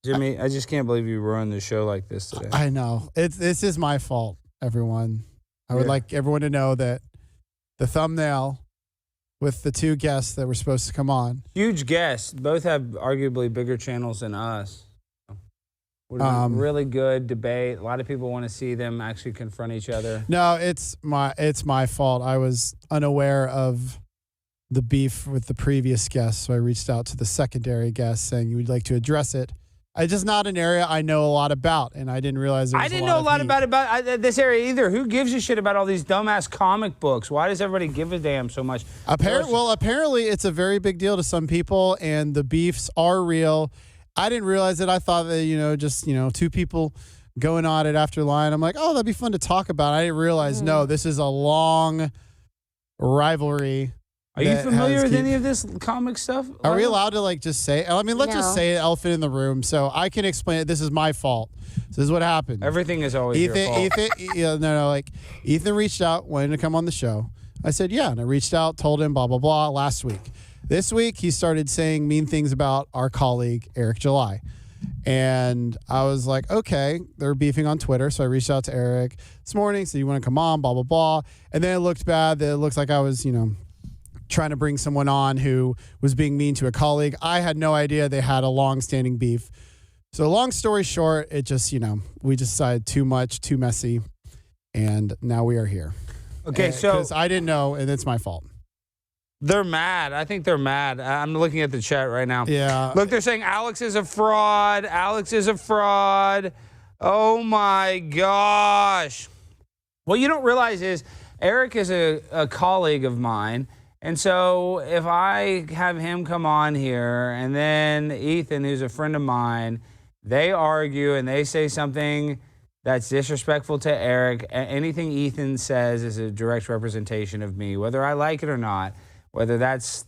Jimmy, I just can't believe you ruined the show like this today. I know. This is my fault, everyone. I would like everyone to know that the thumbnail with the two guests that were supposed to come on. Huge guests. Both have arguably bigger channels than us. Really good debate. A lot of people want to see them actually confront each other. No, it's my fault. I was unaware of the beef with the previous guest, so I reached out to the secondary guest saying you would like to address it. It's just not an area I know a lot about, and I didn't realize there was I didn't know a lot about this area either. Who gives a shit about all these dumbass comic books? Why does everybody give a damn so much? Apparently it's a very big deal to some people, and the beefs are real. I didn't realize it. I thought that, just two people going on it after line. I'm like, oh, that'd be fun to talk about. I didn't realize, no, this is a long rivalry. Are you familiar with any of this comic stuff? Are we allowed to just say? I mean, let's just say it, elephant in the room, so I can explain it. This is my fault. This is what happened. Everything is always your fault. Ethan reached out, wanted to come on the show. I said, yeah, and I reached out, told him, blah, blah, blah, last week. This week, he started saying mean things about our colleague, Eric July. And I was like, okay, they're beefing on Twitter, so I reached out to Eric this morning, said, you want to come on, blah, blah, blah. And then it looked bad. It looks like I was, trying to bring someone on who was being mean to a colleague. I had no idea they had a long-standing beef. So long story short, it just, we just decided too much, too messy, and now we are here. Okay, so... Because I didn't know, and it's my fault. They're mad. I think they're mad. I'm looking at the chat right now. Yeah. Look, they're saying Alex is a fraud. Alex is a fraud. Oh, my gosh. What you don't realize is Eric is a colleague of mine. And so if I have him come on here and then Ethan, who's a friend of mine, they argue and they say something that's disrespectful to Eric, anything Ethan says is a direct representation of me, whether I like it or not, whether that's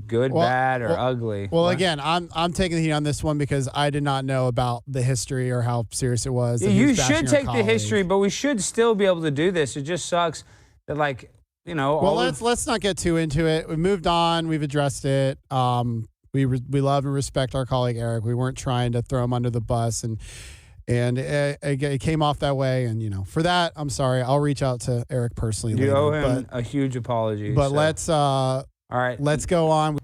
good, bad, or ugly. Well, again, I'm taking the heat on this one because I did not know about the history or how serious it was. You should take the history, but we should still be able to do this. It just sucks that, let's not get too into it. We moved on. We've addressed it. We love and respect our colleague Eric. We weren't trying to throw him under the bus, and it came off that way. And for that, I'm sorry. I'll reach out to Eric personally. You owe him a huge apology. But let's all right. Let's go on.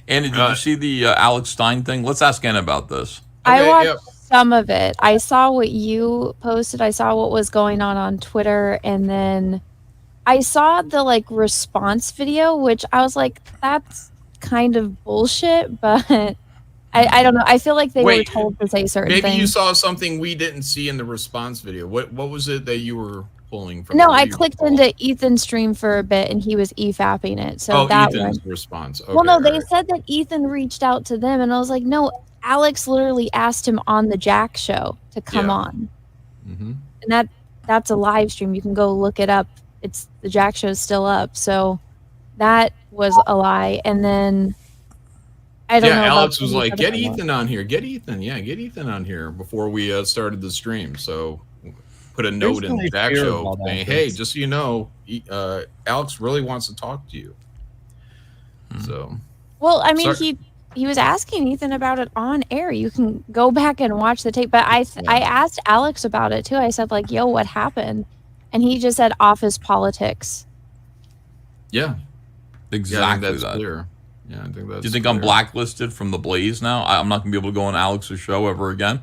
Andy, did you see the Alex Stein thing? Let's ask Anna about this. I watched some of it. I saw what you posted. I saw what was going on Twitter, and then I saw the response video, which I was like, that's kind of bullshit, but I don't know. I feel like they were told to say certain things. Maybe you saw something we didn't see in the response video. What was it that you were pulling from? No, I clicked into Ethan's stream for a bit and he was e-fapping it. So that Ethan's response. Okay, well, no, they said that Ethan reached out to them, and I was like, no, Alex literally asked him on the Jack show to come on. Mm-hmm. And that's a live stream. You can go look it up. The Jack show is still up, so that was a lie. And then I don't know. Alex was like, "Get Ethan on here. Get Ethan. Yeah, get Ethan on here." Before we started the stream, so put a note in the Jack show saying, "Hey, just so you know, Alex really wants to talk to you." So, well, I mean, he was asking Ethan about it on air. You can go back and watch the tape. But I asked Alex about it too. I said, "Yo, what happened?" And he just said office politics. Yeah. Exactly. Yeah, that's clear. Yeah, I think that's Do you think I'm blacklisted from the Blaze now? I'm not going to be able to go on Alex's show ever again?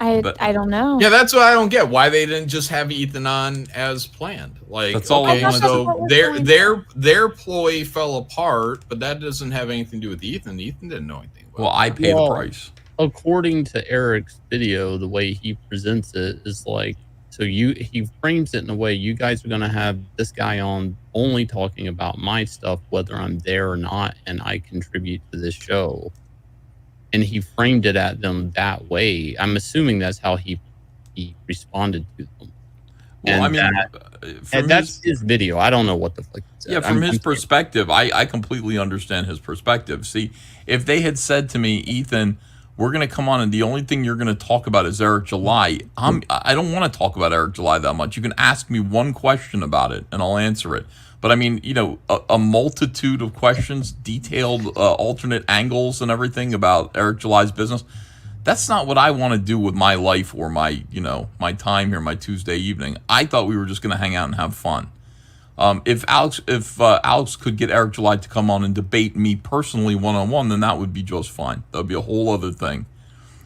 I don't know. Yeah, that's what I don't get. Why they didn't just have Ethan on as planned. That's all I want. So their ploy fell apart, but that doesn't have anything to do with Ethan. Ethan didn't know anything about I pay the price. According to Eric's video, the way he presents it is so he frames it in a way you guys are going to have this guy on only talking about my stuff, whether I'm there or not, and I contribute to this show. And he framed it at them that way. I'm assuming that's how he responded to them. Well, that's his video. I don't know what the fuck he said. Yeah, from his perspective, I completely understand his perspective. See, if they had said to me, Ethan, we're going to come on and the only thing you're going to talk about is Eric July, I don't want to talk about Eric July that much. You can ask me one question about it and I'll answer it. But I mean, a multitude of questions, detailed alternate angles and everything about Eric July's business, That's not what I want to do with my life or my, my time here, my Tuesday evening. I thought we were just going to hang out and have fun. If Alex could get Eric July to come on and debate me personally one-on-one, then that would be just fine. That would be a whole other thing.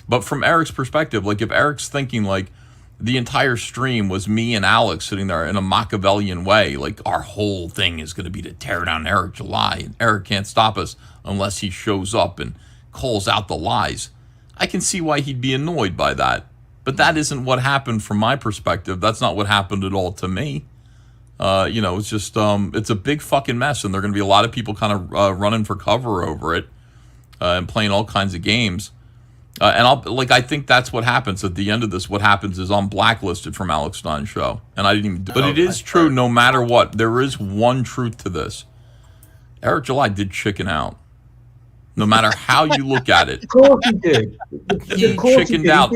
But from Eric's perspective, like if Eric's thinking like the entire stream was me and Alex sitting there in a Machiavellian way, like our whole thing is going to be to tear down Eric July, and Eric can't stop us unless he shows up and calls out the lies, I can see why he'd be annoyed by that. But that isn't what happened from my perspective. That's not what happened at all to me. It's just, it's a big fucking mess, and there are going to be a lot of people kind of running for cover over it and playing all kinds of games. I think that's what happens at the end of this. What happens is I'm blacklisted from Alex Stein's show, and I didn't even do it. But it is true, no matter what. There is one truth to this. Eric July did chicken out. No matter how you look at it. Of course he did. He chickened out.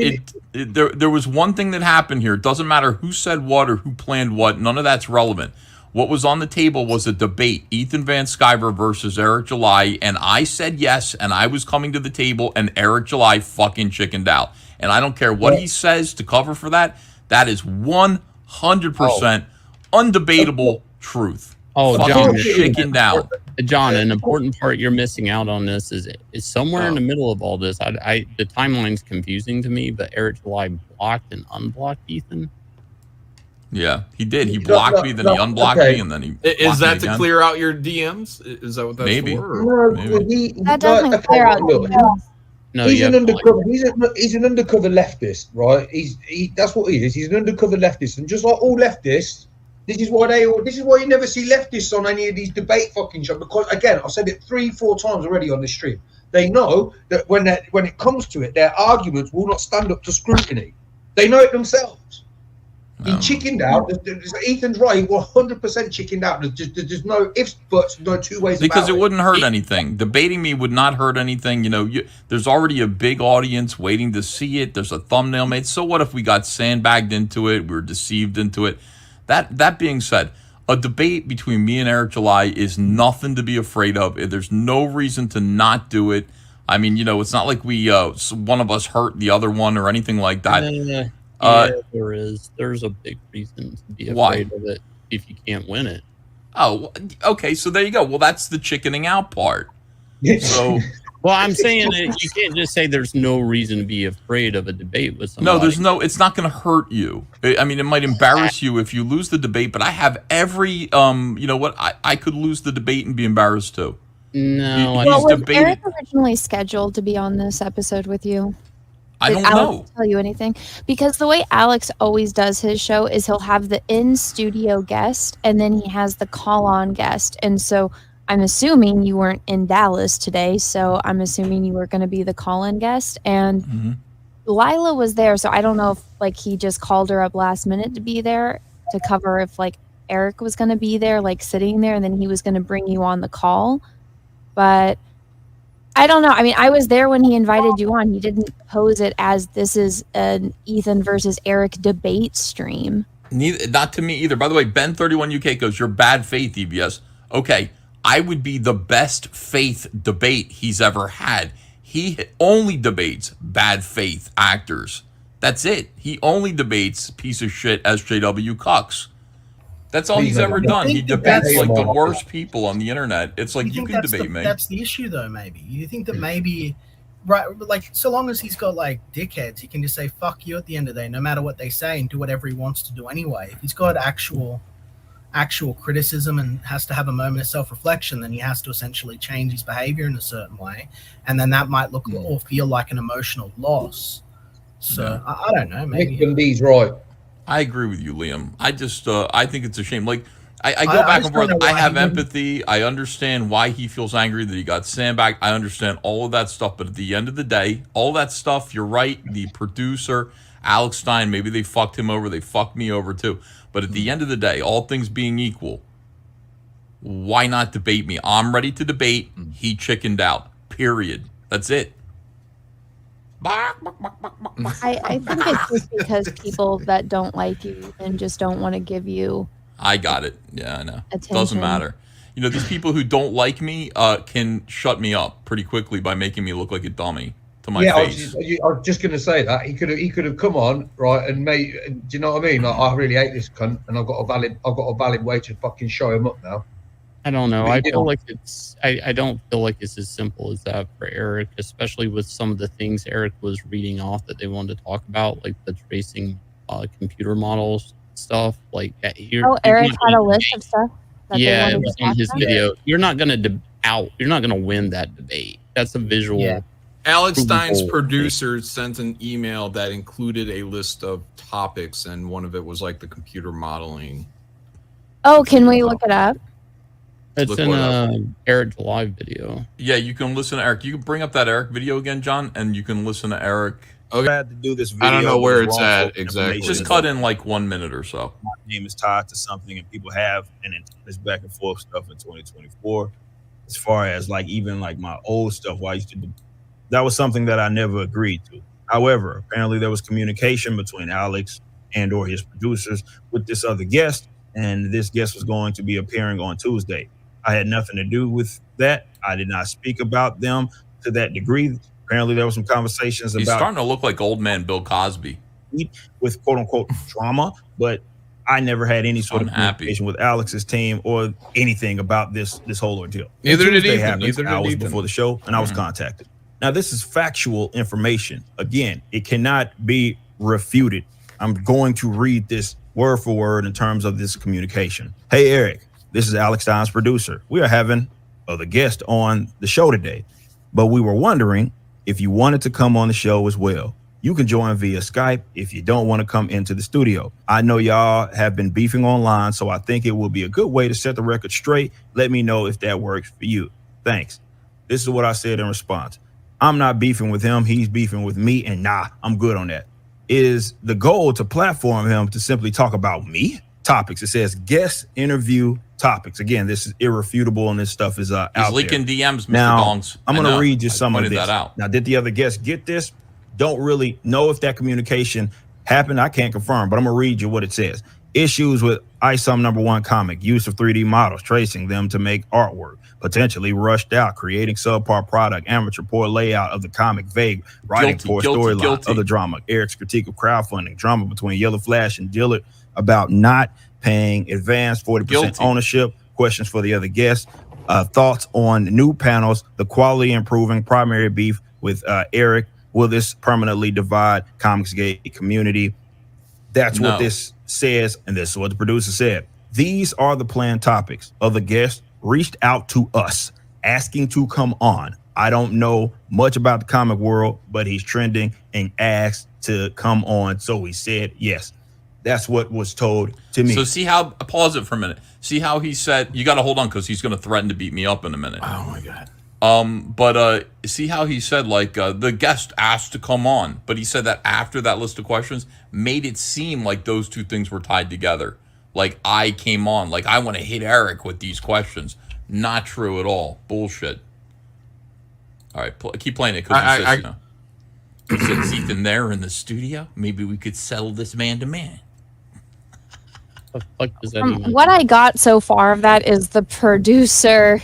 There was one thing that happened here. It doesn't matter who said what or who planned what. None of that's relevant. What was on the table was a debate, Ethan Van Sciver versus Eric July, and I said yes, and I was coming to the table, and Eric July fucking chickened out. And I don't care what he says to cover for that. That is 100% undebatable truth. Oh, fucking John, chickened out. John, an important part you're missing out on this is somewhere in the middle of all this. The timeline's confusing to me, but Eric July blocked and unblocked Ethan. Yeah, he did. He blocked me, then he unblocked me, and then he. Is that to clear out your DMs? Is that what that's Maybe. for? Maybe. That doesn't clear out. No, he's an undercover. He's an undercover leftist, right? That's what he is. He's an undercover leftist, and just like all leftists, this is why you never see leftists on any of these debate fucking shows. Because again, I've said it 3-4 times already on this stream. They know that when it comes to it, their arguments will not stand up to scrutiny. They know it themselves. He chickened out. Ethan's right. 100% chickened out. There's no ifs, buts, no two ways about it. Because it wouldn't hurt anything. Debating me would not hurt anything. There's already a big audience waiting to see it. There's a thumbnail made. So what if we got sandbagged into it? We were deceived into it. That being said, a debate between me and Eric July is nothing to be afraid of. There's no reason to not do it. I mean, it's not like we one of us hurt the other one or anything like that. There is. There's a big reason to be afraid of it if you can't win it. Oh, okay. So there you go. Well, that's the chickening out part. So, well, I'm saying that you can't just say there's no reason to be afraid of a debate with somebody. No, it's not going to hurt you. I mean, it might embarrass you if you lose the debate, but I have every, I could lose the debate and be embarrassed too. No. Was Eric originally scheduled to be on this episode with you? I don't Alex know. Tell you anything? Because the way Alex always does his show is he'll have the in-studio guest and then he has the call-on guest. And so I'm assuming you weren't in Dallas today, so I'm assuming you were going to be the call-in guest. And Lila was there, so I don't know if he just called her up last minute to be there to cover if Eric was going to be there, sitting there, and then he was going to bring you on the call. But I don't know. I mean, I was there when he invited you on. He didn't pose it as this is an Ethan versus Eric debate stream. Not to me either. By the way, Ben31UK goes, "You're bad faith, EBS." Okay, I would be the best faith debate he's ever had. He only debates bad faith actors. That's it. He only debates piece of shit SJW cucks. That's all he's ever done. He debates the worst people on the internet. It's like, you can debate me. That's the issue, though, maybe. You think that maybe, right, so long as he's got, dickheads, he can just say, fuck you at the end of the day, no matter what they say, and do whatever he wants to do anyway. If he's got actual criticism and has to have a moment of self-reflection, then he has to essentially change his behavior in a certain way. And then that might look or feel like an emotional loss. So, I don't know, maybe. Nick Bundy's right. I agree with you, Liam. I just, I think it's a shame. I go back and forth. I have empathy. I understand why he feels angry that he got sandbagged. I understand all of that stuff. But at the end of the day, all that stuff, you're right. The producer, Alex Stein, maybe they fucked him over. They fucked me over too. But at the end of the day, all things being equal, why not debate me? I'm ready to debate. He chickened out. Period. That's it. I think it's just because people that don't like you and just don't want to give you. I got it. Yeah, I know. Attention. Doesn't matter. These people who don't like me can shut me up pretty quickly by making me look like a dummy. to my face. I was just going to say that he could have come on, right, and made. Do you know what I mean? Like, I really hate this cunt, and I've got a valid way to fucking show him up now. I don't know. I feel like I don't feel like it's as simple as that for Eric, especially with some of the things Eric was reading off that they wanted to talk about, like the tracing computer models stuff. Like Eric had a list of stuff. Yeah, it was on his video. You're not gonna You're not gonna win that debate. That's a visual. Yeah. Alex Stein's producer sent an email that included a list of topics, and one of it was like the computer modeling. Oh, can we look it up? It's in a Eric July video. Yeah, you can listen to Eric. You can bring up that Eric video again, John, and you can listen to Eric. Okay. I had to do this video. I don't know where it's at exactly. Just cut in like 1 minute or so. My name is tied to something, and people have, and this back and forth stuff in 2024. As far as like even like my old stuff, why I used to do, that was something that I never agreed to. However, apparently there was communication between Alex and or his producers with this other guest, and this guest was going to be appearing on Tuesday. I had nothing to do with that. I did not speak about them to that degree. Apparently there were some conversations He's about starting to look like old man Bill Cosby with quote unquote drama, but I never had any sort of communication with Alex's team or anything about this whole ordeal. Neither did Ethan. Happened hours before the show, and I was contacted. Now this is factual information. Again, it cannot be refuted. I'm going to read this word for word in terms of this communication. Hey Eric, this is Alex Stein's producer. We are having other guest on the show today, but we were wondering if you wanted to come on the show as well. You can join via Skype if you don't want to come into the studio. I know y'all have been beefing online, so I think it will be a good way to set the record straight. Let me know if that works for you. Thanks. This is what I said in response. I'm not beefing with him. He's beefing with me, and I'm good on that. Is the goal to platform him to simply talk about me? Topics. It says guest interview topics. Again, this is irrefutable, and this stuff is out there. He's leaking DMs, Mr. Now, Dongs. I'm going to read you some of this. Out. Now, did the other guests get this? Don't really know if that communication happened. I can't confirm, but I'm going to read you what it says. Issues with ISOM #1 comic, use of 3D models, tracing them to make artwork, potentially rushed out, creating subpar product, amateur, poor layout of the comic, vague, writing poor storyline, other drama, Eric's critique of crowdfunding, drama between Yellow Flash and Dillard about not paying advance 40% ownership, questions for the other guests, thoughts on new panels, the quality improving, primary beef with Eric. Will this permanently divide ComicsGate community? That's what this says, and this is what the producer said. These are the planned topics. Other guests reached out to us, asking to come on. I don't know much about the comic world, but he's trending and asked to come on, so we said yes. That's what was told to me. So see how, pause it for a minute. See how he said, you got to hold on because he's going to threaten to beat me up in a minute. Oh my God. But see how he said, like, the guest asked to come on, but he said that after that list of questions made it seem like those two things were tied together. Like I came on, like I want to hit Eric with these questions. Not true at all. Bullshit. All right, keep playing it because he says, you know, he said, is Ethan there in the studio? Maybe we could settle this man to man. What I got so far of that is the producer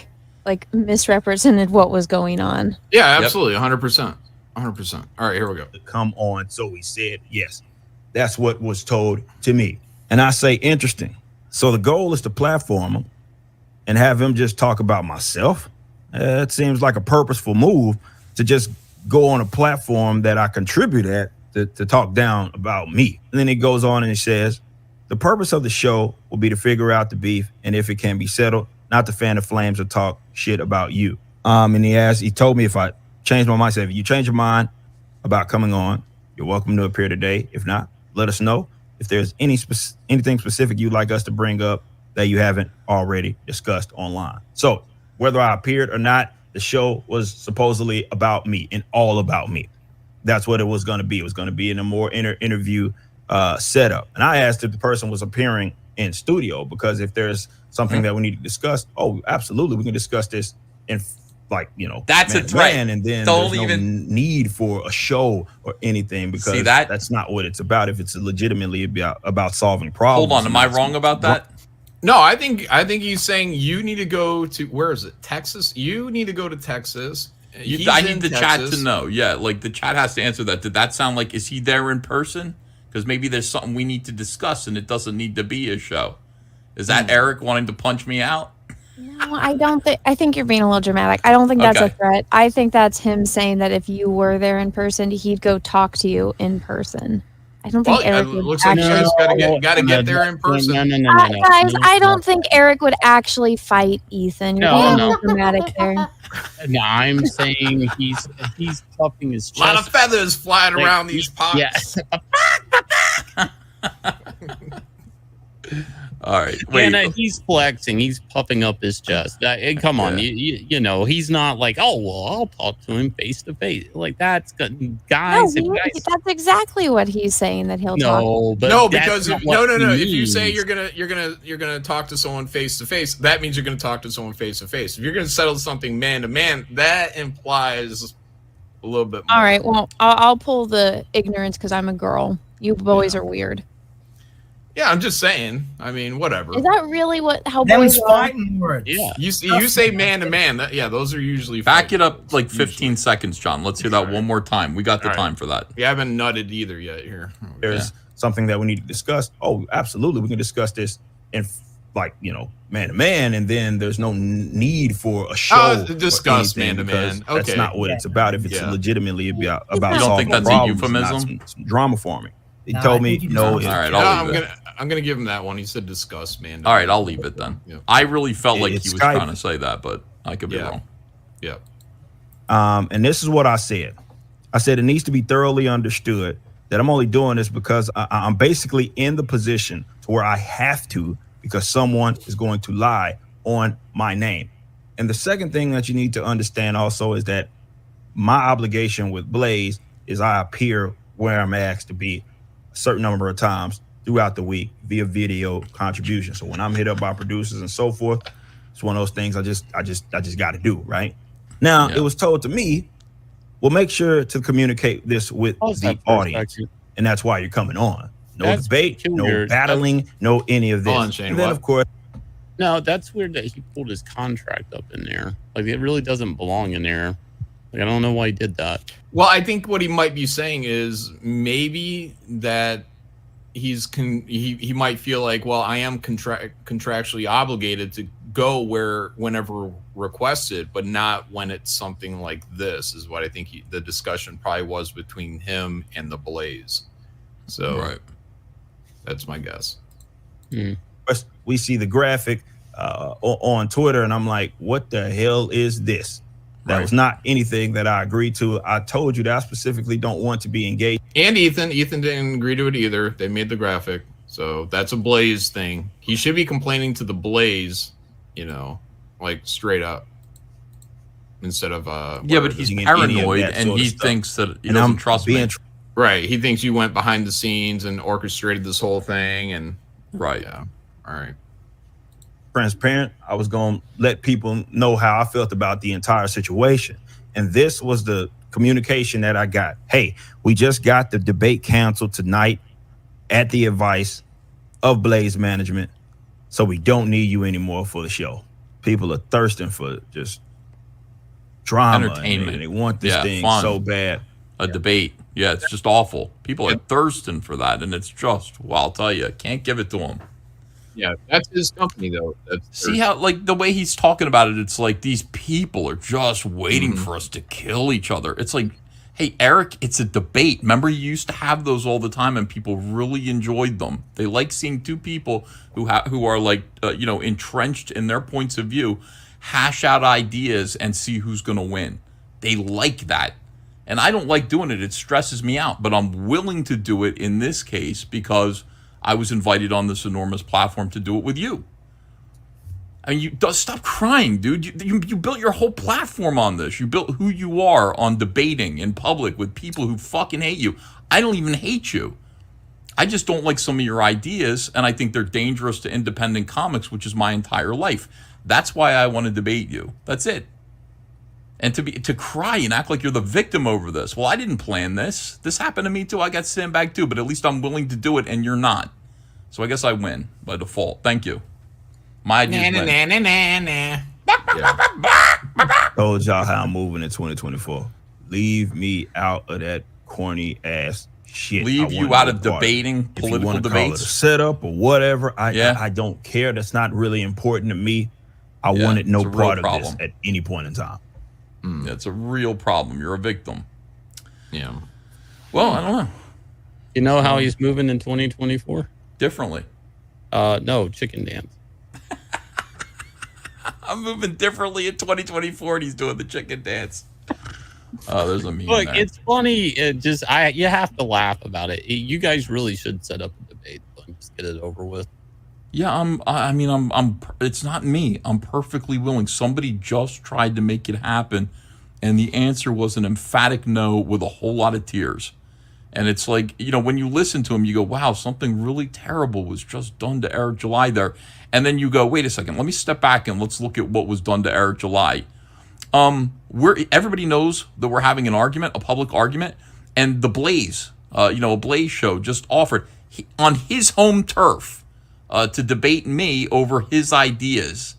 like misrepresented what was going on. Yeah, absolutely. 100%. 100%. All right, here we go. Come on. So we said yes. That's what was told to me. And I say, interesting. So the goal is to platform him and have him just talk about myself. It seems like a purposeful move to just go on a platform that I contribute at to talk down about me. And then he goes on and he says, the purpose of the show will be to figure out the beef and if it can be settled, not to fan the flames or talk shit about you. And he told me if I change my mind, if you change your mind about coming on, you're welcome to appear today. If not, let us know. If there's anything specific you'd like us to bring up that you haven't already discussed online. So whether I appeared or not, the show was supposedly about me and all about me. That's what it was going to be. It was going to be in a more interview setup. And I asked if the person was appearing in studio, because if there's something that we need to discuss, oh, absolutely, we can discuss this in, like, you know, that's a threat. And then there's no need for a show or anything, because that's not what it's about. If it's legitimately about solving problems. Hold on, am I wrong about that? No, I think he's saying you need to go to, where is it? Texas. You need to go to Texas I need the chat to know. Yeah, like the chat has to answer that. Did that sound like, is he there in person? Because maybe there's something we need to discuss and it doesn't need to be a show. Is that Eric wanting to punch me out? No, I don't think. I think you're being a little dramatic. I don't think that's a threat. I think that's him saying that if you were there in person, he'd go talk to you in person. I don't think Eric would looks like you guys gotta get there in person. No. Guys, I don't think Eric would actually fight Ethan. You're being a little dramatic there. No, I'm saying he's puffing his chest. A lot of feathers flying around these pots. Yeah. All right. Wait. And he's flexing. He's puffing up his chest. Come on, you know, he's not like, oh well, I'll talk to him face to face. Like that's good, guys. No, that's exactly what he's saying that he'll talk. Because no. If you say you're gonna talk to someone face to face, that means you're gonna talk to someone face to face. If you're gonna settle something man to man, that implies a little bit more. All right. Well, I'll pull the ignorance because I'm a girl. You boys are weird. Yeah, I'm just saying. I mean, whatever. Is that really how Them's boys are? fighting words. Yeah. You say man to man. Those are usually back it up like 15 seconds, John. Let's hear that one more time. We got the time for that. We haven't nutted either yet here. There's something that we need to discuss. Oh, absolutely. We can discuss this in man to man, and then there's no need for a show. Discuss man to man. Okay. That's not what it's about. If it's legitimately about you don't think that's a euphemism? Some drama forming. He told me no. All right, I'm gonna give him that one. He said discuss, man. All right, I'll leave it then. Yeah. I really felt like he was trying to say that, but I could be wrong. Yeah. And this is what I said. I said it needs to be thoroughly understood that I'm only doing this because I'm basically in the position to where I have to, because someone is going to lie on my name. And the second thing that you need to understand also is that my obligation with Blaze is I appear where I'm asked to be a certain number of times throughout the week via video contribution. So when I'm hit up by producers and so forth, it's one of those things I just got to do right now. It was told to me, well, make sure to communicate this with the audience, and that's why you're coming on. No debate, no battling, no any of this. And then of course, no, that's weird that he pulled his contract up in there. Like it really doesn't belong in there. Like I don't know why he did that. Well, I think what he might be saying is maybe that he might feel like, well, I am contractually obligated to go whenever requested, but not when it's something like this, is what I think the discussion probably was between him and the Blaze. So that's my guess. We see the graphic on Twitter, and I'm like, what the hell is this? That was not anything that I agreed to. I told you that I specifically don't want to be engaged. And Ethan didn't agree to it either. They made the graphic. So that's a Blaze thing. He should be complaining to the Blaze, like straight up. Instead of but he's paranoid and he thinks that he doesn't trust me. Right. He thinks you went behind the scenes and orchestrated this whole thing and yeah. All right. Transparent. I was going to let people know how I felt about the entire situation. And this was the communication that I got. Hey, we just got the debate canceled tonight at the advice of Blaze Management. So we don't need you anymore for the show. People are thirsting for just drama. Entertainment. And they want this thing so bad. A debate. Yeah, it's just awful. People are thirsting for that. And it's just, well, I'll tell you, can't give it to them. Yeah, that's his company, though. See how, like, the way he's talking about it, it's like these people are just waiting for us to kill each other. It's like, hey, Eric, it's a debate. Remember, you used to have those all the time, and people really enjoyed them. They like seeing two people who are, like, entrenched in their points of view, hash out ideas and see who's going to win. They like that. And I don't like doing it. It stresses me out. But I'm willing to do it in this case because I was invited on this enormous platform to do it with you. I mean, stop crying, dude. You built your whole platform on this. You built who you are on debating in public with people who fucking hate you. I don't even hate you. I just don't like some of your ideas, and I think they're dangerous to independent comics, which is my entire life. That's why I want to debate you. That's it. And to cry and act like you're the victim over this. Well, I didn't plan this. This happened to me too. I got sandbagged too, but at least I'm willing to do it and you're not. So I guess I win by default. Thank you. My idea. Told y'all how I'm moving in 2024. Leave me out of that corny ass shit. Leave you out of debating political debates. Call it a setup or whatever. I don't care. That's not really important to me. I wanted no part of this at any point in time. That's a real problem. You're a victim. Yeah. Well, I don't know. You know how he's moving in 2024? Differently. No, chicken dance. I'm moving differently in 2024, and he's doing the chicken dance. Oh, there's a meme. Look, there. it's funny. You have to laugh about it. You guys really should set up a debate and just get it over with. Yeah, it's not me. I'm perfectly willing. Somebody just tried to make it happen, and the answer was an emphatic no with a whole lot of tears. And it's like, when you listen to him, you go, wow, something really terrible was just done to Eric July there. And then you go, wait a second, let me step back and let's look at what was done to Eric July. Everybody knows that we're having an argument, a public argument, and the Blaze, a Blaze show just offered on his home turf to debate me over his ideas.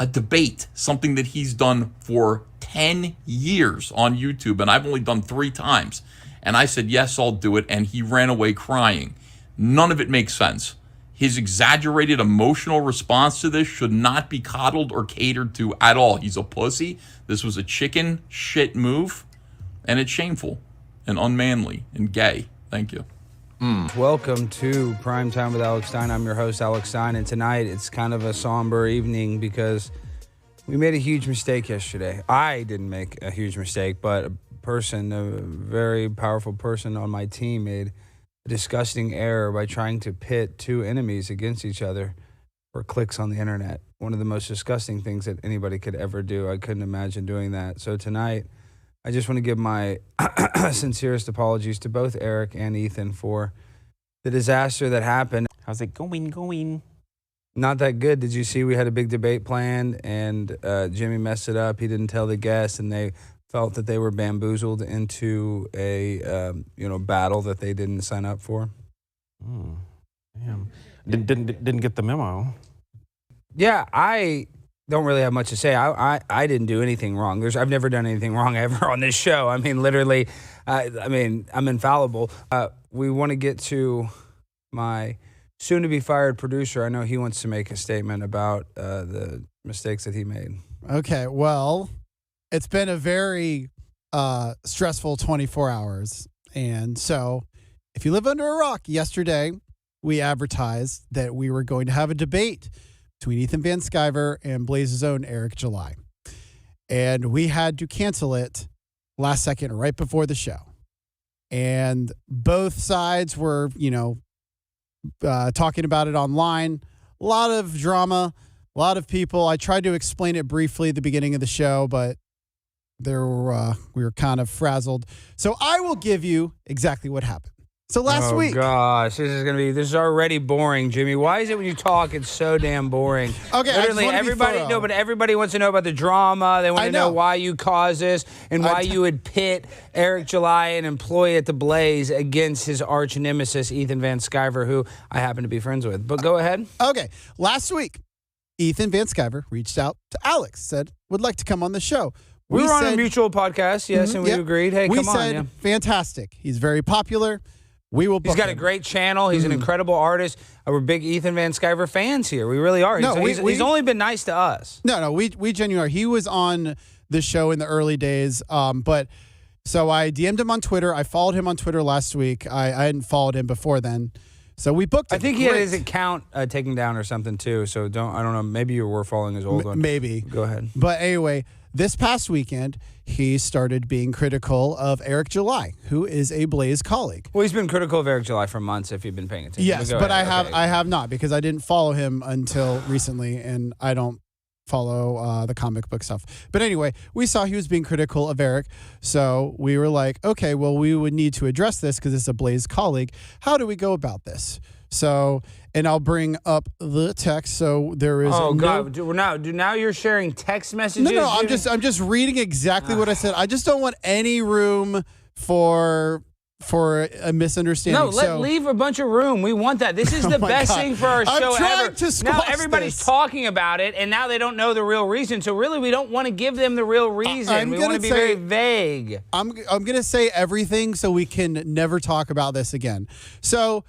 A debate, something that he's done for 10 years on YouTube, and I've only done 3 times. And I said, yes, I'll do it. And he ran away crying. None of it makes sense. His exaggerated emotional response to this should not be coddled or catered to at all. He's a pussy. This was a chicken shit move. And it's shameful and unmanly and gay. Thank you. Welcome to Primetime with Alex Stein. I'm your host, Alex Stein. And tonight it's kind of a somber evening because we made a huge mistake yesterday. I didn't make a huge mistake, but a very powerful person on my team made a disgusting error by trying to pit 2 enemies against each other for clicks on the internet. One of the most disgusting things that anybody could ever do. I couldn't imagine doing that. So tonight, I just want to give my sincerest apologies to both Eric and Ethan for the disaster that happened. How's it going? Not that good. Did you see we had a big debate planned and Jimmy messed it up. He didn't tell the guests and they felt that they were bamboozled into a battle that they didn't sign up for. Damn. Didn't get the memo. Yeah, I don't really have much to say. I didn't do anything wrong. I've never done anything wrong ever on this show. I mean, literally, I'm infallible. We want to get to my soon-to-be-fired producer. I know he wants to make a statement about the mistakes that he made. Okay, well, it's been a very stressful 24 hours. And so if you live under a rock, yesterday we advertised that we were going to have a debate between Ethan Van Sciver and Blaze's own Eric July. And we had to cancel it last second, right before the show. And both sides were, talking about it online. A lot of drama, a lot of people. I tried to explain it briefly at the beginning of the show, but we were kind of frazzled. So I will give you exactly what happened. So last week. Oh gosh, this is already boring, Jimmy. Why is it when you talk it's so damn boring? Okay, literally everybody wants to know about the drama. They want to know why you caused this and why you would pit Eric July, an employee at the Blaze, against his arch nemesis Ethan Van Sciver, who I happen to be friends with. But go ahead. Okay, last week, Ethan Van Sciver reached out to Alex, said would like to come on the show. We were on a mutual podcast, yes, and we agreed. Hey, come on. We said, fantastic. He's very popular. We will. He's got a great channel. He's an incredible artist. We're big Ethan Van Sciver fans here. We really are. He's only been nice to us. No, we genuinely are. He was on the show in the early days, but so I DM'd him on Twitter. I followed him on Twitter last week. I hadn't followed him before then, so we booked him. I think he had his account taken down or something too. So I don't know. Maybe you were following his old one. Maybe. Go ahead. But anyway, this past weekend, he started being critical of Eric July, who is a Blaze colleague. Well, he's been critical of Eric July for months, if you've been paying attention. Yes, but I have not, because I didn't follow him until recently, and I don't follow the comic book stuff. But anyway, we saw he was being critical of Eric, so we were like, okay, well, we would need to address this because it's a Blaze colleague. How do we go about this? So, and I'll bring up the text. So there is. Oh God! Now you're sharing text messages. No, I'm just reading exactly what I said. I just don't want any room for for a misunderstanding. No, leave a bunch of room. We want that. This is the best God. thing for our I'm show trying ever. to Now squash everybody's this. talking about it, and now they don't know the real reason. So really, we don't want to give them the real reason. We want to be very vague. I'm going to say everything so we can never talk about this again. So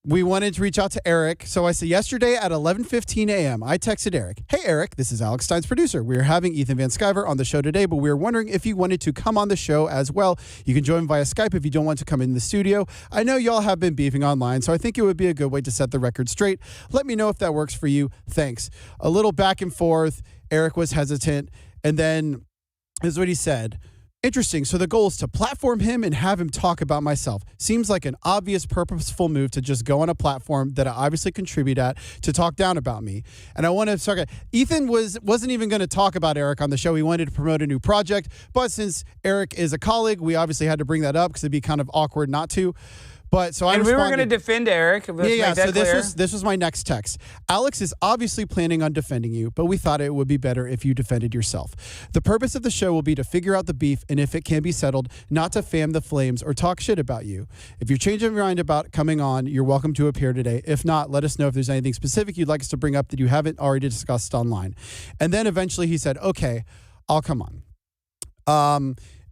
we wanted to reach out to Eric. So I said yesterday at 11:15 a.m., I texted Eric. Hey, Eric, this is Alex Stein's producer. We are having Ethan Van Sciver on the show today, but we were wondering if you wanted to come on the show as well. You can join via Skype if you don't want to come in the studio. I know y'all have been beefing online, so I think it would be a good way to set the record straight. Let me know if that works for you. Thanks. A little back and forth. Eric was hesitant. And then this is what he said. Interesting. So the goal is to platform him and have him talk about myself. Seems like an obvious, purposeful move to just go on a platform that I obviously contribute at to talk down about me. And I want to start. Ethan wasn't even going to talk about Eric on the show. He wanted to promote a new project, but since Eric is a colleague, we obviously had to bring that up because it'd be kind of awkward not to. But so and we were going to defend Eric. Yeah. So this was my next text. Alex is obviously planning on defending you, but we thought it would be better if you defended yourself. The purpose of the show will be to figure out the beef, and if it can be settled, not to fan the flames or talk shit about you. If you're changing your mind about coming on, you're welcome to appear today. If not, let us know if there's anything specific you'd like us to bring up that you haven't already discussed online. And then eventually he said, "Okay, I'll come on."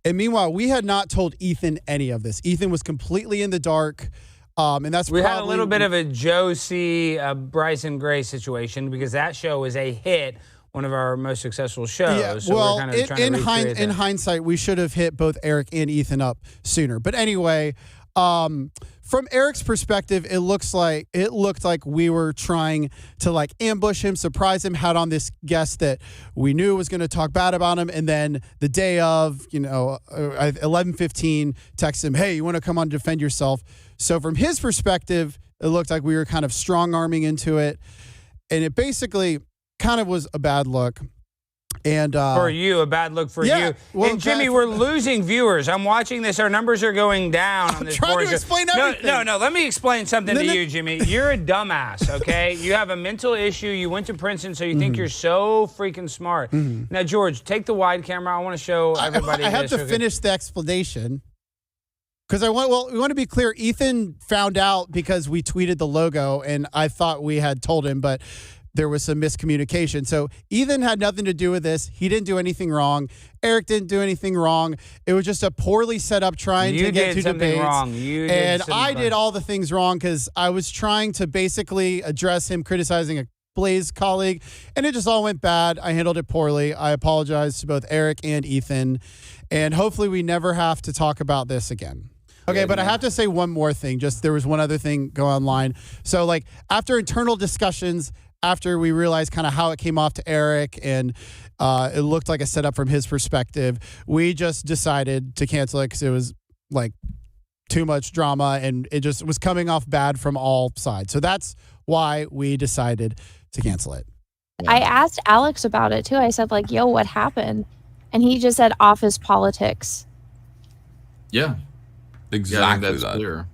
And meanwhile, we had not told Ethan any of this. Ethan was completely in the dark. And that's we had a little bit of a Josie, Bryson Gray situation because that show was a hit, one of our most successful shows. Yeah, so well, we're kind of trying to in hindsight, we should have hit both Eric and Ethan up sooner. But anyway, from Eric's perspective, it looked like we were trying to like ambush him, surprise him, had on this guest that we knew was going to talk bad about him. And then the day of, 11:15, text him, "Hey, you want to come on and defend yourself?" So from his perspective, it looked like we were kind of strong arming into it. And it basically kind of was a bad look. And for you, a bad look for you. Well, and Jimmy, we're losing viewers. I'm watching this. Our numbers are going down on this trying board. to explain everything. No. Let me explain something to you, Jimmy. You're a dumbass, okay? You have a mental issue. You went to Princeton, so you think you're so freaking smart. Now, George, take the wide camera. I want to show everybody I have to finish the explanation. Because we want to be clear. Ethan found out because we tweeted the logo, and I thought we had told him, but there was some miscommunication. So Ethan had nothing to do with this. He didn't do anything wrong. Eric didn't do anything wrong. It was just a poorly set up trying to get to debates. Wrong. And I did all the things wrong because I was trying to basically address him criticizing a Blaze colleague, and it just all went bad. I handled it poorly. I apologize to both Eric and Ethan, and hopefully we never have to talk about this again. Okay, but I have to say one more thing. Just there was one other thing go online. So like after internal discussions, after we realized kind of how it came off to Eric and it looked like a setup from his perspective, we just decided to cancel it because it was like too much drama and it just was coming off bad from all sides. So that's why we decided to cancel it. I asked Alex about it too. I said like, "Yo, what happened?" And he just said office politics. Yeah. Exactly that's that. clear.